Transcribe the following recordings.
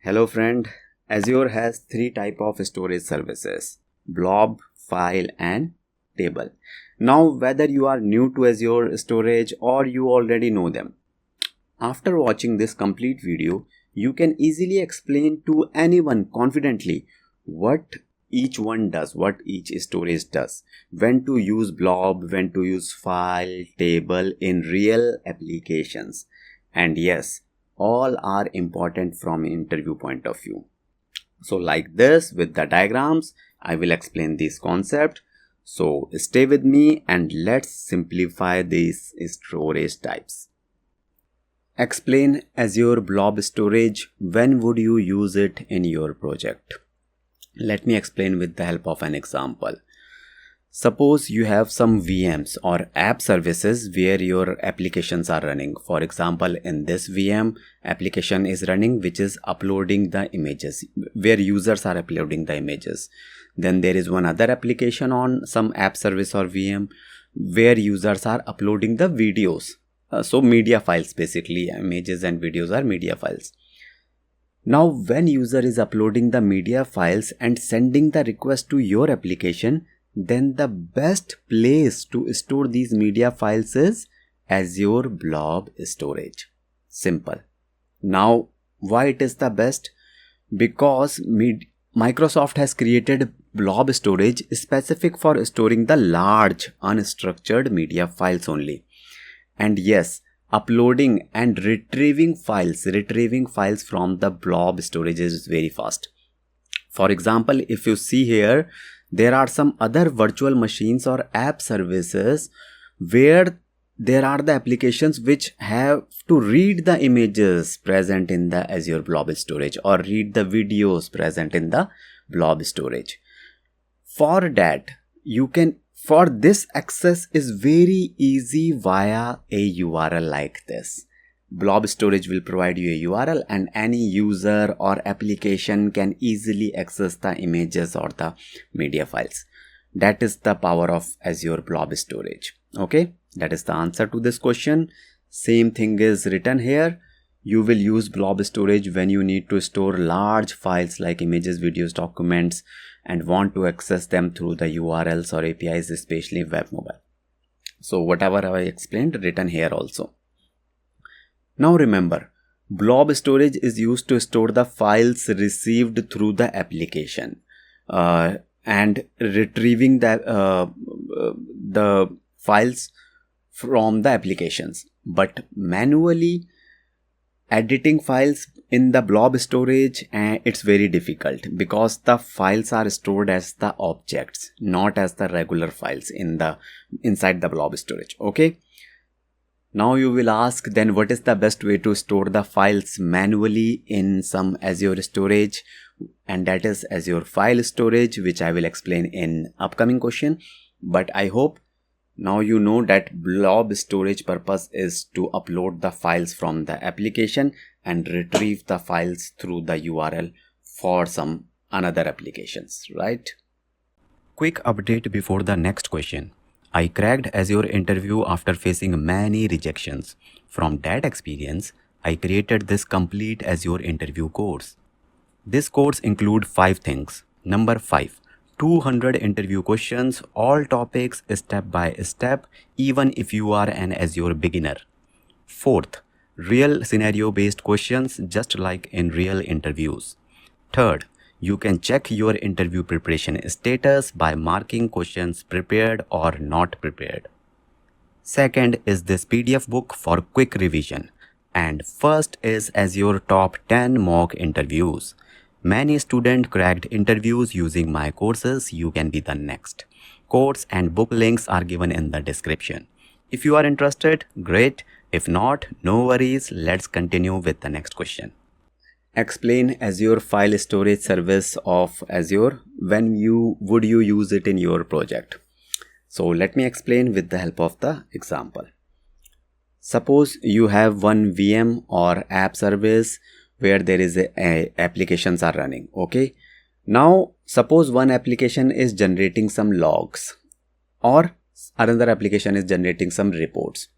Hello friend, Azure has three type of storage services: Blob, File and Table. Now whether you are new to Azure storage or you already know them, after watching this complete video, you can easily explain to anyone confidently what each one does, what each storage does, when to use Blob, when to use File, Table in real applications. And yes, all are important from an interview point of view. So like this with the diagrams, I will explain this concept. So stay with me and let's simplify these storage types. Explain Azure Blob storage. When would you use it in your project? Let me explain with the help of an example. Suppose you have some VMs or app services where your applications are running. For example, in this VM, application is running which is uploading the images, where users are uploading the images. Then there is one other application on some app service or VM where users are uploading the videos. So media files, basically images and videos are media files. Now when user is uploading the media files and sending the request to your application, then the best place to store these media files is Azure Blob storage. Simple. Now, why it is the best? Because Microsoft has created Blob storage specific for storing the large unstructured media files only. And yes, uploading and retrieving files from the Blob storage is very fast. For example, if you see here, there are some other virtual machines or app services where there are the applications which have to read the images present in the Azure Blob storage or read the videos present in the Blob storage. For that, for this access is very easy via a URL like this. Blob storage will provide you a URL and any user or application can easily access the images or the media files. That is the power of Azure Blob storage. Okay, that is the answer to this question. Same thing is written here. You will use Blob storage when you need to store large files like images, videos, documents and want to access them through the URLs or APIs, especially web mobile. So whatever I explained written here also. Now remember, Blob storage is used to store the files received through the application and retrieving the files from the applications. But manually editing files in the Blob storage, it's very difficult because the files are stored as the objects, not as the regular files inside the Blob storage. Okay. Now you will ask, then what is the best way to store the files manually in some Azure storage? And that is Azure File Storage, which I will explain in upcoming question. But I hope now you know that Blob storage purpose is to upload the files from the application and retrieve the files through the URL for some another applications, right? Quick update before the next question. I cracked Azure interview after facing many rejections. From that experience, I created this complete Azure interview course. This course includes 5 things. Number 5, 200 interview questions, all topics step by step, even if you are an Azure beginner. 4th, real scenario based questions just like in real interviews. 3rd, you can check your interview preparation status by marking questions prepared or not prepared. 2nd is this PDF book for quick revision. And 1st is Azure top 10 mock interviews. Many students cracked interviews using my courses. You can be the next. Course and book links are given in the description. If you are interested, great. If not, no worries. Let's continue with the next question. Explain Azure File Storage service of Azure. When would you use it in your project? So let me explain with the help of the example. Suppose you have one VM or app service where there is applications are running. Okay. Now suppose one application is generating some logs or another application is generating some reports.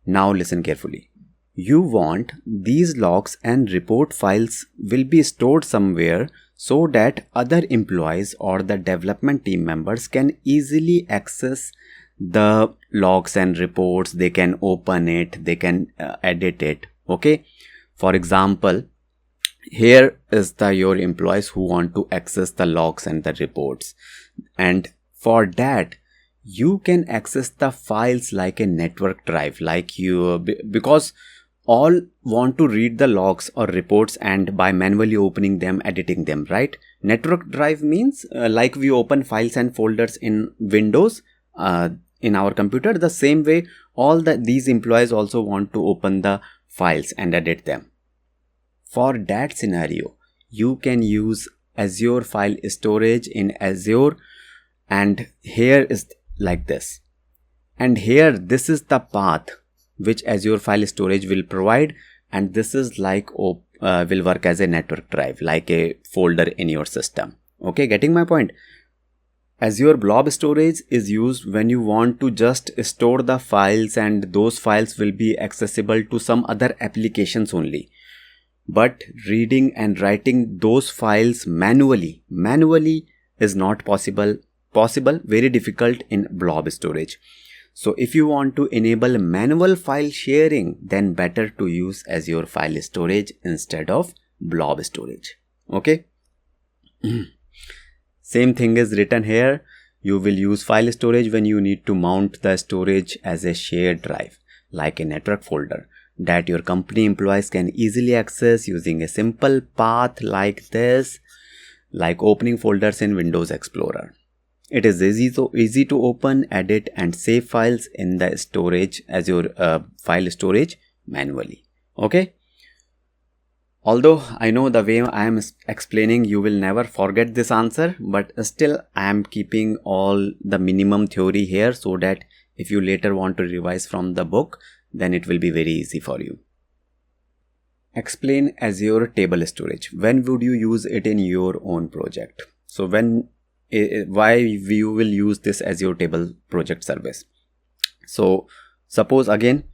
Now listen carefully. You want these logs and report files will be stored somewhere so that other employees or the development team members can easily access the logs and reports. They can open it, they can edit it. Okay, for example, here is your employees who want to access the logs and the reports, and for that you can access the files like a network drive, like because all want to read the logs or reports and by manually opening them, editing them, right? Network drive means like we open files and folders in Windows in our computer. The same way these employees also want to open the files and edit them. For that scenario, you can use Azure file storage in Azure, and here is like this. And here, this is the path which Azure file storage will provide, and this is like will work as a network drive, like a folder in your system. Okay, getting my point? Azure Blob storage is used when you want to just store the files, and those files will be accessible to some other applications only. But reading and writing those files manually is not possible, very difficult in Blob storage. So if you want to enable manual file sharing, then better to use Azure file storage instead of Blob storage. Okay. Same thing is written here. You will use file storage when you need to mount the storage as a shared drive, like a network folder that your company employees can easily access using a simple path like this, like opening folders in Windows Explorer. It is easy to open, edit and save files in the storage, Azure file storage manually. Okay. Although I know the way I am explaining, you will never forget this answer, but still I am keeping all the minimum theory here so that if you later want to revise from the book, then it will be very easy for you. Explain Azure table storage. When would you use it in your own project? So why you will use this Azure table project service? So suppose again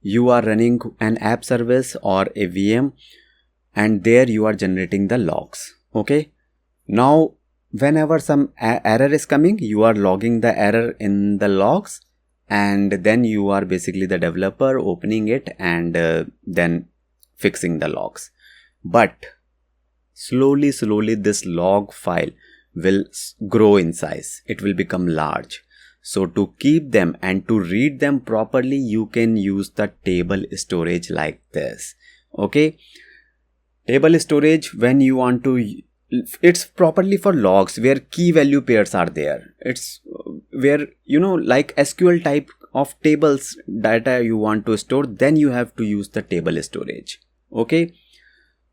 you are running an app service or a VM, and there you are generating the logs. Okay, now whenever some error is coming, you are logging the error in the logs, and then you are basically the developer opening it and then fixing the logs. But slowly this log file will grow in size. It will become large. So to keep them and to read them properly, you can use the table storage like this. Okay, table storage, when you want to, it's properly for logs where key value pairs are there. It's where, like SQL type of tables data you want to store, then you have to use the table storage. Okay,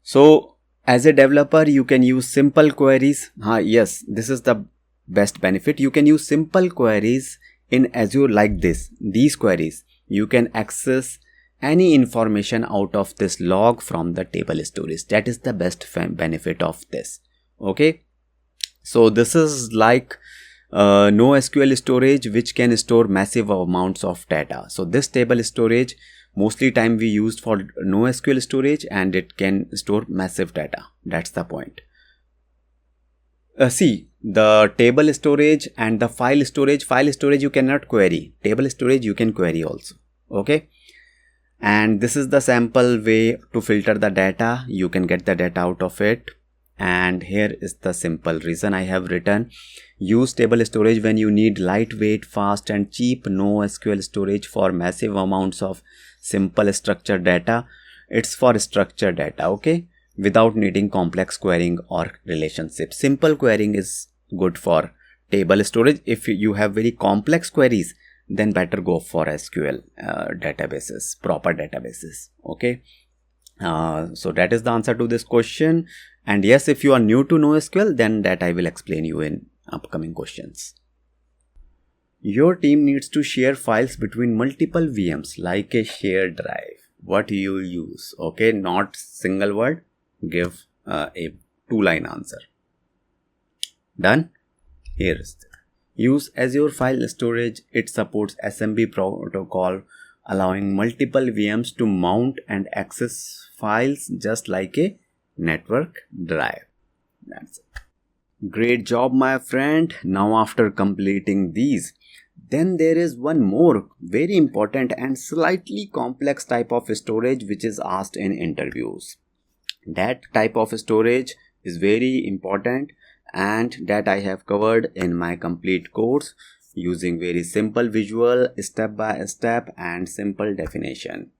so as a developer, you can use simple queries. Yes, this is the best benefit. You can use simple queries in Azure like this. These queries, you can access any information out of this log from the table storage. That is the best benefit of this. Okay, so this is like NoSQL storage, which can store massive amounts of data. So this table storage, mostly time we used for NoSQL storage, and it can store massive data. That's the point. See, the table storage and the file storage you cannot query. Table storage you can query also. Okay, and this is the sample way to filter the data. You can get the data out of it. And here is the simple reason I have written: use table storage when you need lightweight, fast and cheap NoSQL storage for massive amounts of simple structured data. It's for structured data, okay, without needing complex querying or relationships. Simple querying is good for table storage. If you have very complex queries, then better go for SQL databases, proper databases. Okay, so that is the answer to this question. And yes, if you are new to NoSQL, then that I will explain you in upcoming questions. Your team needs to share files between multiple VMs like a shared drive. What do you use? Okay, not single word. Give a 2-line answer. Done? Here is the use Azure file storage. It supports SMB protocol. allowing multiple VMs to mount and access files just like a network drive. That's it. Great job, my friend. Now, after completing these, then there is one more very important and slightly complex type of storage which is asked in interviews. That type of storage is very important and that I have covered in my complete course using very simple visual, step by step and simple definition.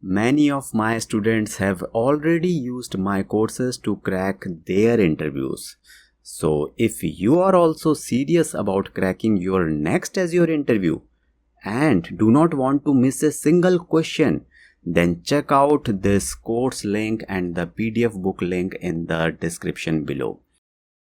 Many of my students have already used my courses to crack their interviews. So if you are also serious about cracking your next Azure interview and do not want to miss a single question, then check out this course link and the PDF book link in the description below.